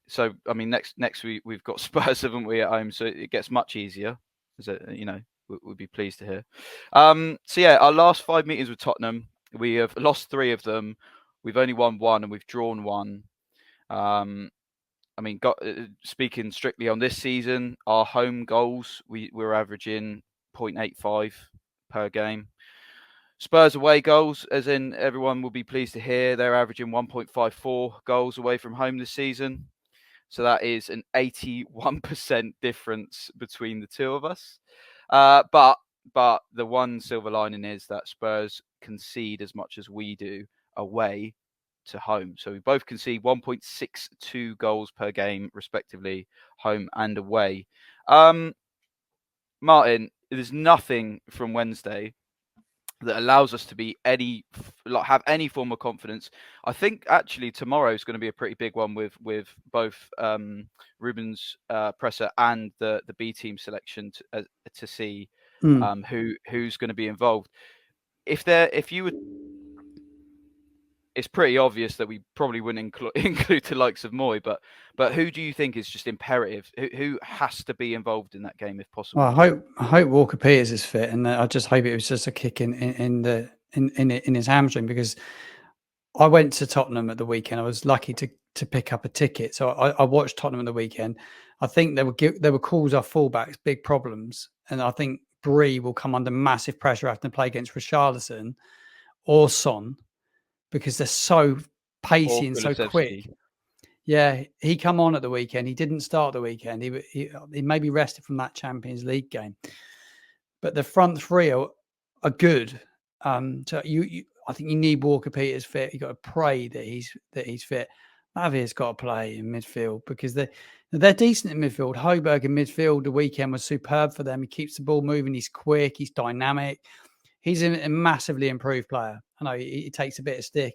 So I mean, next week we've got Spurs, haven't we, at home? So it gets much easier. We'd be pleased to hear. So yeah, our last 5 meetings with Tottenham, we have lost 3 of them. We've only won 1 and we've drawn 1. I mean, speaking strictly on this season, our home goals, we're averaging 0.85 per game. Spurs away goals, as in everyone will be pleased to hear, they're averaging 1.54 goals away from home this season. So that is an 81% difference between the two of us. But the one silver lining is that Spurs concede as much as we do away to home. So we both concede 1.62 goals per game, respectively, home and away. Martin, there's nothing from Wednesday that allows us to be have any form of confidence. I think actually tomorrow is going to be a pretty big one with both Ruben's presser and the B team selection to see who's going to be involved. If you would, it's pretty obvious that we probably wouldn't include the likes of Moy, but who do you think is just imperative? Who has to be involved in that game if possible? Well, I hope Walker Peters is fit, and I just hope it was just a kick in his hamstring, because I went to Tottenham at the weekend. I was lucky to pick up a ticket, so I watched Tottenham at the weekend. I think they would cause our fullbacks big problems, and I think Bree will come under massive pressure after to play against Richarlison or Son, because they're so pacey and so quick. Yeah, he come on at the weekend. He didn't start the weekend. He maybe rested from that Champions League game. But the front three are good. So I think you need Walker Peters fit. You got to pray that he's fit. Mavia's got to play in midfield, because they're decent in midfield. Højbjerg in midfield the weekend was superb for them. He keeps the ball moving. He's quick. He's dynamic. He's a massively improved player. I know he takes a bit of stick.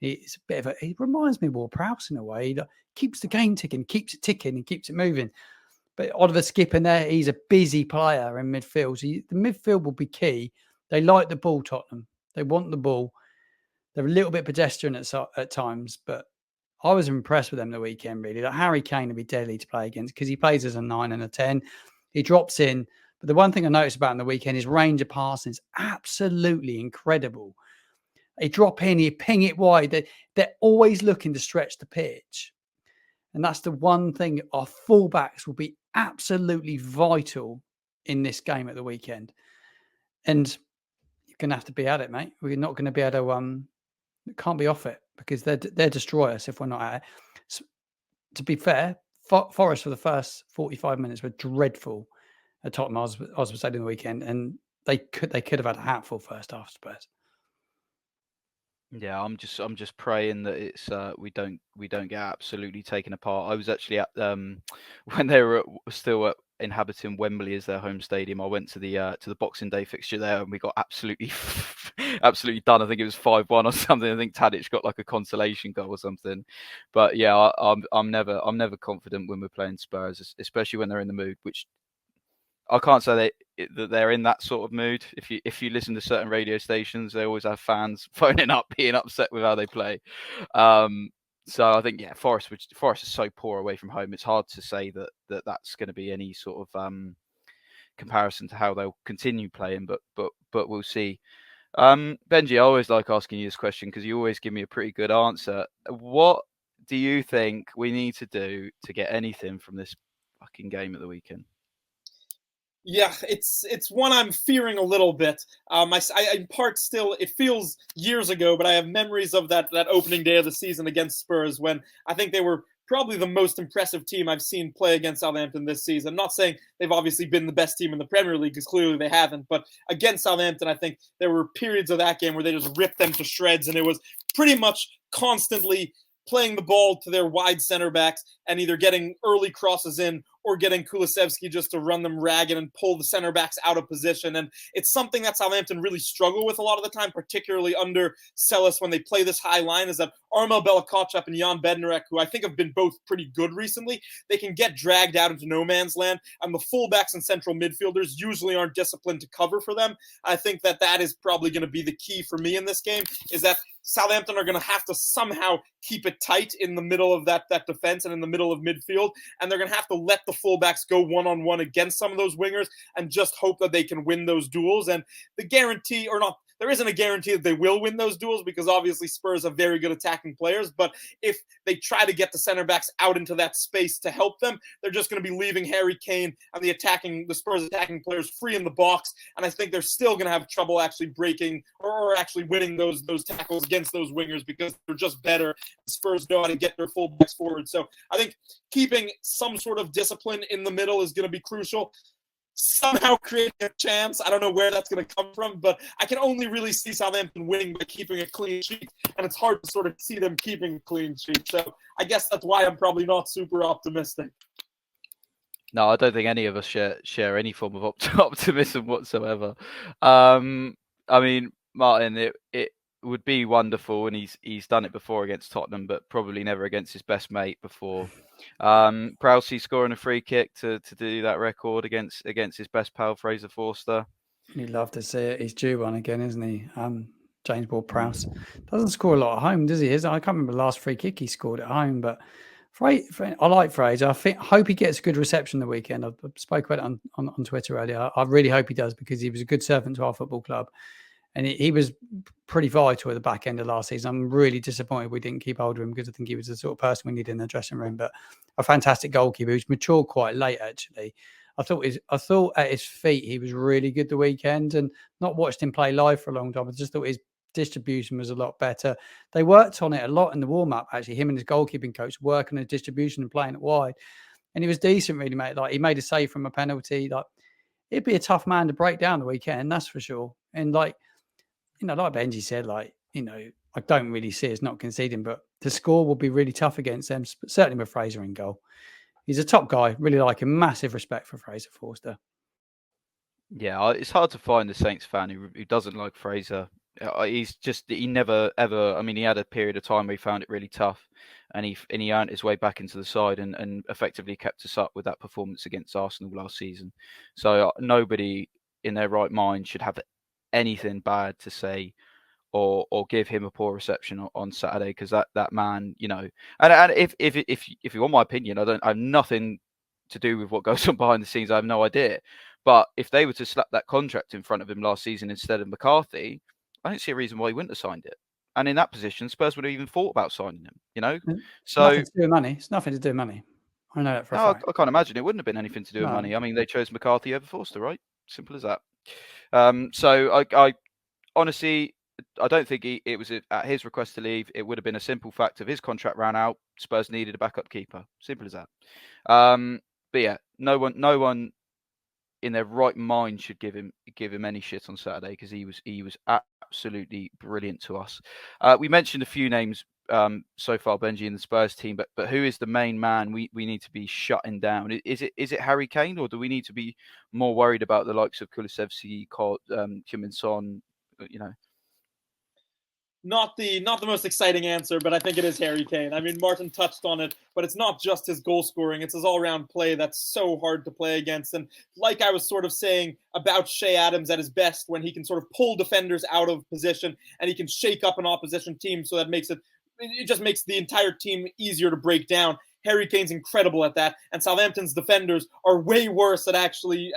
It's a bit of he reminds me of Ward-Prowse in a way. He keeps the game ticking, keeps it ticking, and keeps it moving. But Oliver Skip in there, he's a busy player in midfield. So the midfield will be key. They like the ball, Tottenham. They want the ball. They're a little bit pedestrian at times, but I was impressed with them the weekend, really. Like Harry Kane would be deadly to play against, because he plays as a 9 and a 10. He drops in. But the one thing I noticed about him the weekend, his range of passing is absolutely incredible. They drop in, you ping it wide. They're always looking to stretch the pitch. And that's the one thing. Our fullbacks will be absolutely vital in this game at the weekend. And you're going to have to be at it, mate. We're not going to be able to, can't be off it, because they'll destroy us if we're not at it. So, to be fair, Forest for the first 45 minutes were dreadful at Tottenham. I was saying the weekend, and they could have had a hatful first half, Spurs. Yeah, I'm just praying that it's we don't get absolutely taken apart. I was actually at when they were still inhabiting Wembley as their home stadium. I went to the Boxing Day fixture there, and we got absolutely absolutely done. I think it was 5-1 or something. I think Tadic got like a consolation goal or something. But yeah, I'm never confident when we're playing Spurs, especially when they're in the mood, which I can't say that they're in that sort of mood. If you listen to certain radio stations, they always have fans phoning up, being upset with how they play. So I think, yeah, Forest is so poor away from home. It's hard to say that's going to be any sort of comparison to how they'll continue playing. But we'll see. Benjy, I always like asking you this question, because you always give me a pretty good answer. What do you think we need to do to get anything from this fucking game at the weekend? Yeah, it's one I'm fearing a little bit. I in part still, it feels years ago, but I have memories of that opening day of the season against Spurs, when I think they were probably the most impressive team I've seen play against Southampton this season. I'm not saying they've obviously been the best team in the Premier League, because clearly they haven't, but against Southampton, I think there were periods of that game where they just ripped them to shreds, and it was pretty much constantly playing the ball to their wide center backs and either getting early crosses in or getting Kulusevski just to run them ragged and pull the center backs out of position. And it's something that Southampton really struggle with a lot of the time, particularly under Sellis when they play this high line, is that Armel Bella-Kotchap and Jan Bednarek, who I think have been both pretty good recently, they can get dragged out into no man's land, and the fullbacks and central midfielders usually aren't disciplined to cover for them. I think that is probably going to be the key for me in this game, is that Southampton are going to have to somehow keep it tight in the middle of that defense and in the middle of midfield, and they're going to have to let the fullbacks go one-on-one against some of those wingers and just hope that they can win those duels. And the guarantee, or not, there isn't a guarantee that they will win those duels, because obviously Spurs have very good attacking players. But if they try to get the center backs out into that space to help them, they're just going to be leaving Harry Kane and the Spurs attacking players free in the box. And I think they're still going to have trouble actually breaking or actually winning those tackles against those wingers, because they're just better. Spurs know how to get their fullbacks forward. So I think keeping some sort of discipline in the middle is going to be crucial. Somehow creating a chance. I don't know where that's going to come from, but I can only really see Southampton winning by keeping a clean sheet, and it's hard to sort of see them keeping a clean sheet. So I guess that's why I'm probably not super optimistic. No, I don't think any of us share any form of optimism whatsoever. I mean, Martin, it would be wonderful, and he's done it before against Tottenham, but probably never against his best mate before. Prowsey scoring a free kick to do that record against his best pal Fraser Forster. You'd love to see it. He's due one again, isn't he? James Ward-Prowse doesn't score a lot at home, does he? I can't remember the last free kick he scored at home, but I like Fraser. Hope he gets a good reception the weekend. I spoke about it on Twitter earlier. I really hope he does, because he was a good servant to our football club. And he was pretty vital at the back end of last season. I'm really disappointed we didn't keep hold of him, because I think he was the sort of person we needed in the dressing room. But a fantastic goalkeeper who's matured quite late, actually. I thought at his feet he was really good the weekend, and not watched him play live for a long time. I just thought his distribution was a lot better. They worked on it a lot in the warm-up, actually. Him and his goalkeeping coach working on his distribution and playing it wide. And he was decent, really, mate. Like, he made a save from a penalty. Like, it'd be a tough man to break down the weekend, that's for sure. And like Benjy said, I don't really see us not conceding, but the score will be really tough against them, certainly with Fraser in goal. He's a top guy, really like him. Massive respect for Fraser Forster. Yeah, it's hard to find a Saints fan who doesn't like Fraser. He never ever. I mean, he had a period of time where he found it really tough, and he earned his way back into the side and effectively kept us up with that performance against Arsenal last season. So nobody in their right mind should have anything bad to say or give him a poor reception on Saturday, because that man, and if you want my opinion, I have nothing to do with what goes on behind the scenes. I have no idea. But if they were to slap that contract in front of him last season instead of McCarthy, I don't see a reason why he wouldn't have signed it. And in that position, Spurs would have even thought about signing him, So nothing to do with money. It's nothing to do with money. I know that for a fact. I can't imagine it wouldn't have been anything to do with money. I mean, they chose McCarthy over Forster, right? Simple as that. So I honestly, I don't think it was at his request to leave. It would have been a simple fact of his contract ran out. Spurs needed a backup keeper. Simple as that. But yeah, no one in their right mind should give him any shit on Saturday, because he was absolutely brilliant to us. We mentioned a few names so far, Benjy, in the Spurs team, but who is the main man we need to be shutting down? Is it Harry Kane, or do we need to be more worried about the likes of Kulusevski, Kim Son? Not the most exciting answer, but I think it is Harry Kane. I mean, Martin touched on it, but it's not just his goal scoring. It's his all-round play that's so hard to play against. And like I was sort of saying about Shea Adams at his best, when he can sort of pull defenders out of position and he can shake up an opposition team, so that it just makes the entire team easier to break down. Harry Kane's incredible at that, and Southampton's defenders are way worse at actually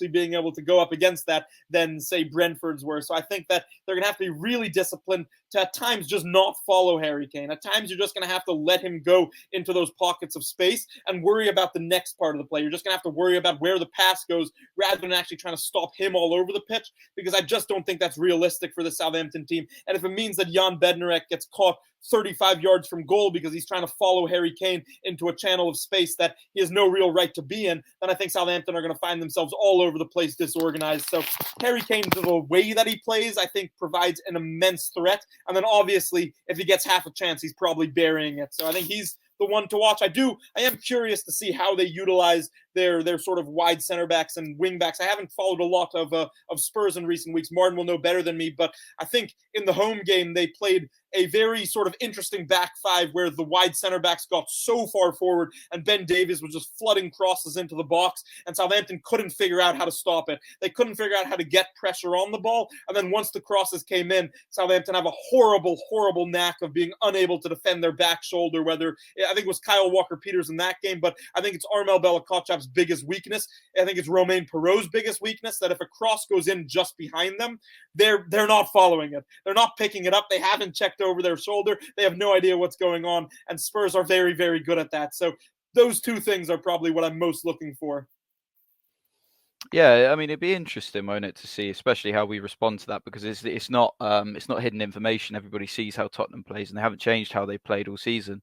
being able to go up against that than, say, Brentford's were. So I think that they're going to have to be really disciplined to at times just not follow Harry Kane. At times you're just going to have to let him go into those pockets of space and worry about the next part of the play. You're just going to have to worry about where the pass goes rather than actually trying to stop him all over the pitch, because I just don't think that's realistic for the Southampton team. And if it means that Jan Bednarek gets caught 35 yards from goal because he's trying to follow Harry Kane into a channel of space that he has no real right to be in, then I think Southampton are going to find themselves all over the place, disorganized. So Harry Kane, the way that he plays, I think provides an immense threat. And then obviously, if he gets half a chance, he's probably burying it. So I think he's the the one to watch. I am curious to see how they utilize their sort of wide center backs and wing backs. I haven't followed a lot of Spurs in recent weeks. Martin will know better than me, but I think in the home game they played a very sort of interesting back five where the wide center backs got so far forward and Ben Davies was just flooding crosses into the box, and Southampton couldn't figure out how to stop it. They couldn't figure out how to get pressure on the ball, and then once the crosses came in, Southampton have a horrible, horrible knack of being unable to defend their back shoulder, whether, I think it was Kyle Walker-Peters in that game, but I think it's Armel Bella-Kotchap's biggest weakness. I think it's Romain Perraud's biggest weakness, that if a cross goes in just behind them, they're not following it. They're not picking it up. They haven't checked over their shoulder. They have no idea what's going on, and Spurs are very, very good at that. So those two things are probably what I'm most looking for. Yeah, I mean, it'd be interesting, won't it, to see, especially how we respond to that, because it's not hidden information. Everybody sees how Tottenham plays, and they haven't changed how they played all season,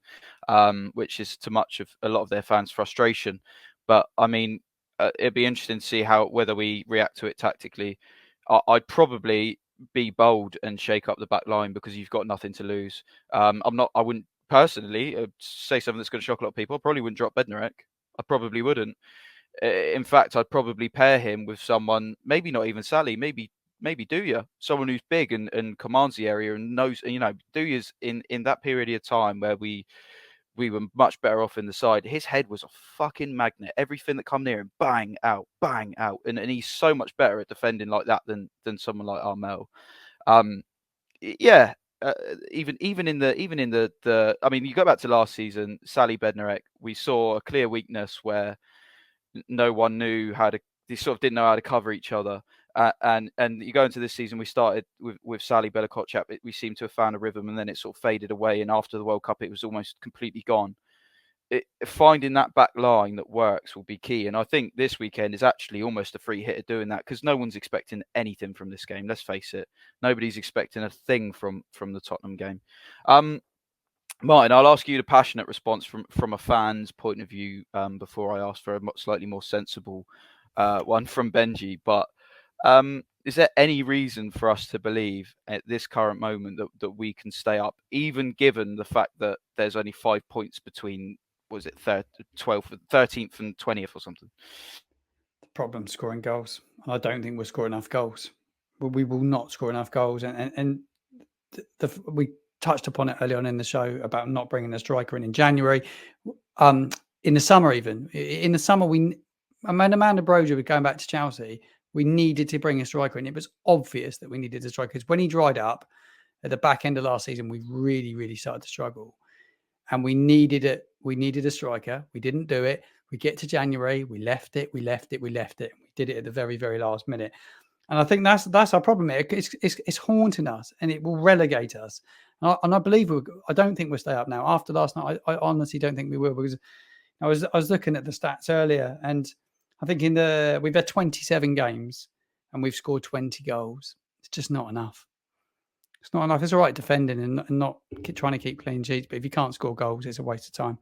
which is to much of a lot of their fans' frustration. But I mean, it'd be interesting to see whether we react to it tactically. I'd probably be bold and shake up the back line because you've got nothing to lose. I wouldn't personally say something that's going to shock a lot of people. I probably wouldn't drop Bednarek. I probably wouldn't. In fact, I'd probably pair him with someone, maybe not even Sally, maybe Douya, someone who's big and commands the area and knows. Douya's in that period of time where we were much better off in the side. His head was a fucking magnet. Everything that come near him, bang out, and he's so much better at defending like that than someone like Armel. Yeah. Even in the I mean, you go back to last season, Sally Bednarek, we saw a clear weakness where no one knew they sort of didn't know how to cover each other. And you go into this season, we started with Sally Bella-Kotchap. We seemed to have found a rhythm, and then it sort of faded away. And after the World Cup, it was almost completely gone. Finding that back line that works will be key. And I think this weekend is actually almost a free hit of doing that, because no one's expecting anything from this game. Let's face it. Nobody's expecting a thing from the Tottenham game. Martin, I'll ask you the passionate response from a fan's point of view before I ask for a slightly more sensible one from Benjy. But is there any reason for us to believe at this current moment that we can stay up, even given the fact that there's only 5 points between, was it 12th, 13th and 20th or something? The problem scoring goals. I don't think we'll score enough goals. We will not score enough goals. And we touched upon it early on in the show about not bringing a striker in January. In the summer, even. In the summer, when Amanda Broja was going back to Chelsea, we needed to bring a striker in. It was obvious that we needed a striker, because when he dried up at the back end of last season, we really, really started to struggle. And we needed it. We needed a striker. We didn't do it. We get to January, we left it. We did it at the very, very last minute. And I think that's our problem here. It's haunting us, and it will relegate us. And I believe I don't think we'll stay up now. After last night, I honestly don't think we will, because I was looking at the stats earlier, and I think we've had 27 games and we've scored 20 goals. It's just not enough. It's not enough. It's all right defending and not trying to keep clean sheets, but if you can't score goals, it's a waste of time.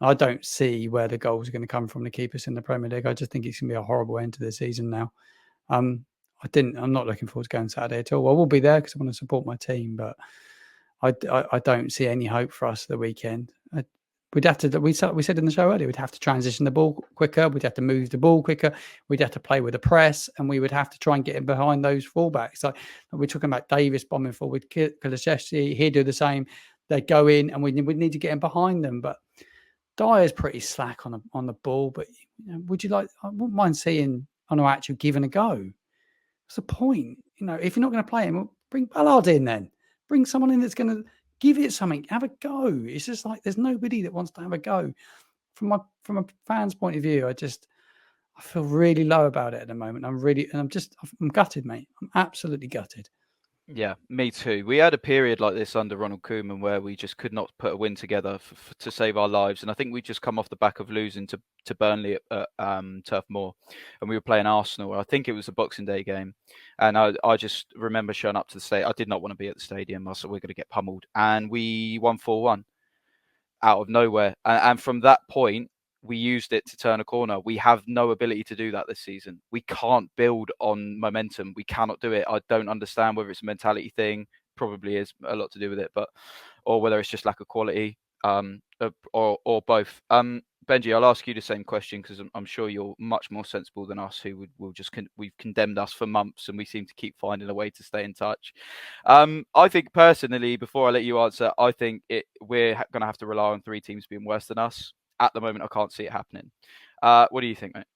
I don't see where the goals are going to come from to keep us in the Premier League. I just think it's going to be a horrible end to the season now. I'm not looking forward to going Saturday at all. I will be there because I want to support my team, but I don't see any hope for us the weekend. We'd have to. We said in the show earlier, we'd have to transition the ball quicker. We'd have to move the ball quicker. We'd have to play with a press, and we would have to try and get in behind those fullbacks. Like we're talking about Davis bombing forward, Kulusevski, he'd do the same. They'd go in, and we'd need to get in behind them. But Dyer's pretty slack on the ball. But would you like? I wouldn't mind seeing Onuachu given a go. What's the point? If you're not going to play him, bring Ballard in then. Bring someone in that's going to give it something. Have a go. It's just like there's nobody that wants to have a go. From a fan's point of view, I feel really low about it at the moment. I'm gutted, mate. I'm absolutely gutted. Yeah, me too. We had a period like this under Ronald Koeman where we just could not put a win together to save our lives. And I think we just come off the back of losing to Burnley at Turf Moor. And we were playing Arsenal. I think it was a Boxing Day game. And I just remember showing up to the stadium. I did not want to be at the stadium. I said, we're going to get pummeled. And we won 4-1 out of nowhere. And from that point, we used it to turn a corner. We have no ability to do that this season. We can't build on momentum. We cannot do it. I don't understand whether it's a mentality thing. Probably is a lot to do with it, or whether it's just lack of quality. or both. Benjy, I'll ask you the same question because I'm sure you're much more sensible than us, who we've condemned us for months, and we seem to keep finding a way to stay in touch. I think personally, before I let you answer, I think we're going to have to rely on 3 teams being worse than us. At the moment, I can't see it happening. What do you think, mate?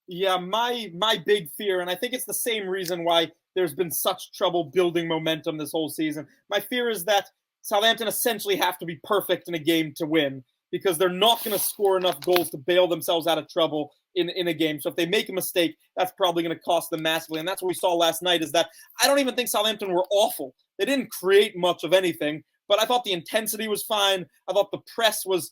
Yeah, my big fear, and I think it's the same reason why there's been such trouble building momentum this whole season. My fear is that Southampton essentially have to be perfect in a game to win, because they're not going to score enough goals to bail themselves out of trouble in a game. So if they make a mistake, that's probably going to cost them massively. And that's what we saw last night, is that I don't even think Southampton were awful. They didn't create much of anything, but I thought the intensity was fine. I thought the press was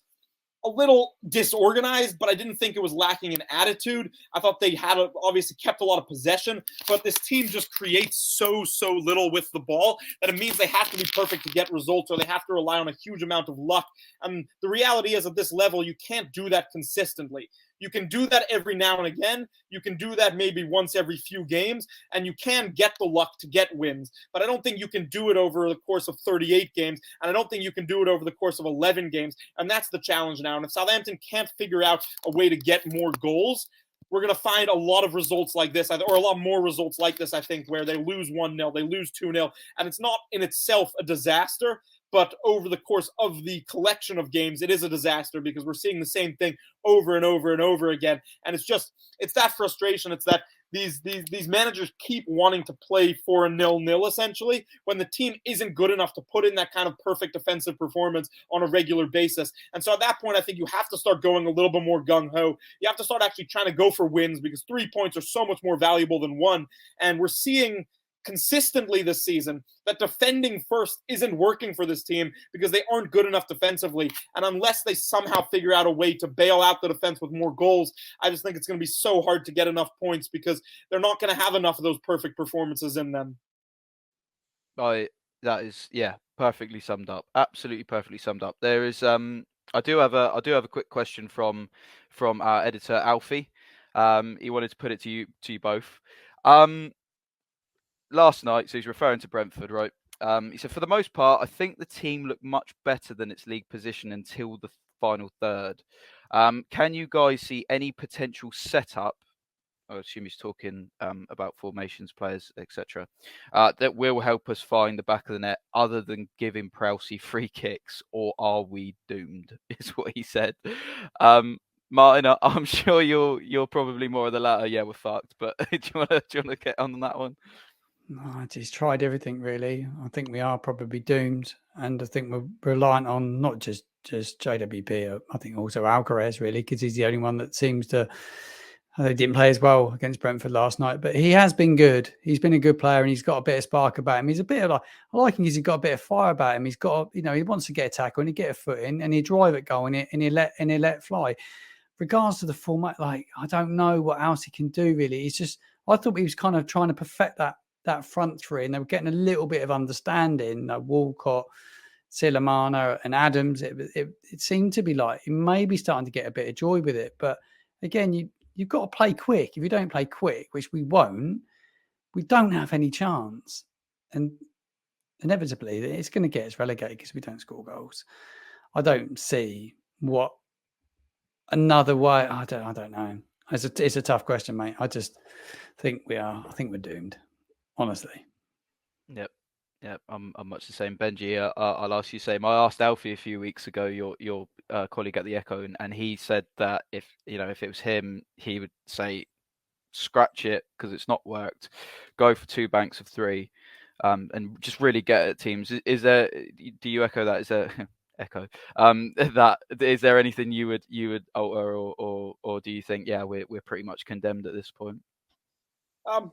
a little disorganized, but I didn't think it was lacking in attitude. I thought they had obviously kept a lot of possession, but this team just creates so little with the ball that it means they have to be perfect to get results, or they have to rely on a huge amount of luck. And the reality is, at this level, you can't do that consistently. You can do that every now and again. You can do that maybe once every few games, and you can get the luck to get wins. But I don't think you can do it over the course of 38 games, and I don't think you can do it over the course of 11 games. And that's the challenge now. And if Southampton can't figure out a way to get more goals, we're going to find a lot of results like this, or a lot more results like this, I think, where they lose 1-0, they lose 2-0, and it's not in itself a disaster. But over the course of the collection of games, it is a disaster, because we're seeing the same thing over and over and over again. And it's that frustration. It's that these managers keep wanting to play for a 0-0, essentially, when the team isn't good enough to put in that kind of perfect defensive performance on a regular basis. And so at that point, I think you have to start going a little bit more gung-ho. You have to start actually trying to go for wins, because 3 points are so much more valuable than 1. And we're seeing consistently this season that defending first isn't working for this team, because they aren't good enough defensively. And unless they somehow figure out a way to bail out the defense with more goals, I just think it's going to be so hard to get enough points, because they're not going to have enough of those perfect performances in them. That is, perfectly summed up. Absolutely perfectly summed up. There is I do have a quick question from our editor Alfie. He wanted to put it to you both. Last night, so he's referring to Brentford, right? He said, for the most part, I think the team looked much better than its league position until the final third. Can you guys see any potential setup? I assume he's talking about formations, players, etc. That will help us find the back of the net, other than giving Prowsey free kicks, or are we doomed? Is what he said. Martin, I'm sure you're probably more of the latter. Yeah, we're fucked. But do you want to get on that one? No, he's tried everything, really. I think we are probably doomed, and I think we're reliant on not just JWP. I think also Alcaraz, really, because he's the only one that seems to. They didn't play as well against Brentford last night, but he has been good. He's been a good player, and he's got a bit of spark about him. He's a bit of I like him because he's got a bit of fire about him. He's got, he wants to get a tackle and he get a foot in and he drive it goal and he let fly. Regards to the format, I don't know what else he can do really. He's just, I thought he was kind of trying to perfect that front three, and they were getting a little bit of understanding. Walcott, Silamana, and Adams. It seemed to be like he may be starting to get a bit of joy with it, but again, you've got to play quick. If you don't play quick, which we won't, we don't have any chance. And inevitably, it's going to get us relegated because we don't score goals. I don't see what another way. I don't know. It's a tough question, mate. I just think I think we're doomed, honestly. Yep. I'm much the same. Benjy, I'll ask you the same. I asked Alfie a few weeks ago, your colleague at the Echo, and he said that if it was him, he would say, scratch it because it's not worked. Go for 2 banks of 3, and just really get at teams. Is there? Do you echo that? Is there? Echo. That is there anything you would alter, or do you think we're pretty much condemned at this point?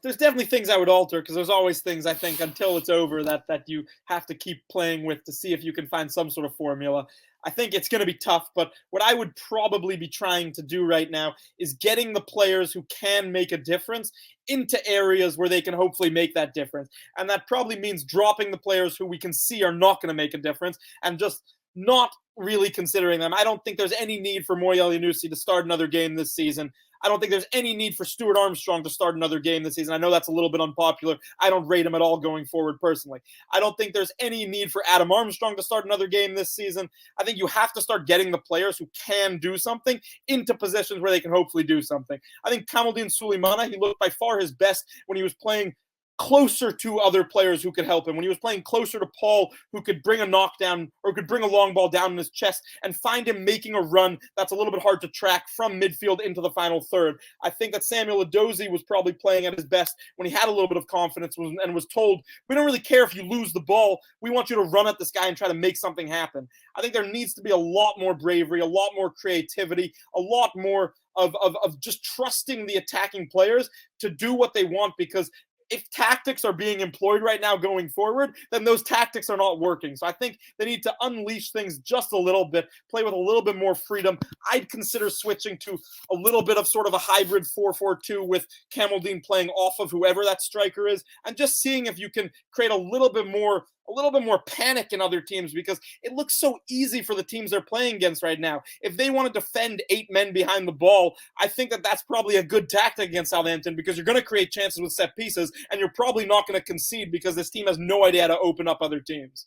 There's definitely things I would alter, because there's always things, I think, until it's over that you have to keep playing with to see if you can find some sort of formula. I think it's going to be tough, but what I would probably be trying to do right now is getting the players who can make a difference into areas where they can hopefully make that difference. And that probably means dropping the players who we can see are not going to make a difference, and just not really considering them. I don't think there's any need for Moyel Yunusi to start another game this season. I don't think there's any need for Stuart Armstrong to start another game this season. I know that's a little bit unpopular. I don't rate him at all going forward personally. I don't think there's any need for Adam Armstrong to start another game this season. I think you have to start getting the players who can do something into positions where they can hopefully do something. I think Kamaldeen Sulemana, he looked by far his best when he was playing closer to other players who could help him, when he was playing closer to Paul, who could bring a knockdown or could bring a long ball down in his chest and find him making a run that's a little bit hard to track from midfield into the final third. I think that Samuel Edozie was probably playing at his best when he had a little bit of confidence and was told, we don't really care if you lose the ball. We want you to run at this guy and try to make something happen. I think there needs to be a lot more bravery, a lot more creativity, a lot more of just trusting the attacking players to do what they want, because if tactics are being employed right now going forward, then those tactics are not working. So I think they need to unleash things just a little bit, play with a little bit more freedom. I'd consider switching to a little bit of sort of a hybrid 4-4-2 with Kamaldeen playing off of whoever that striker is, and just seeing if you can create a little bit more panic in other teams, because it looks so easy for the teams they're playing against right now. If they want to defend 8 men behind the ball, I think that that's probably a good tactic against Southampton, because you're going to create chances with set pieces, and you're probably not going to concede because this team has no idea how to open up other teams.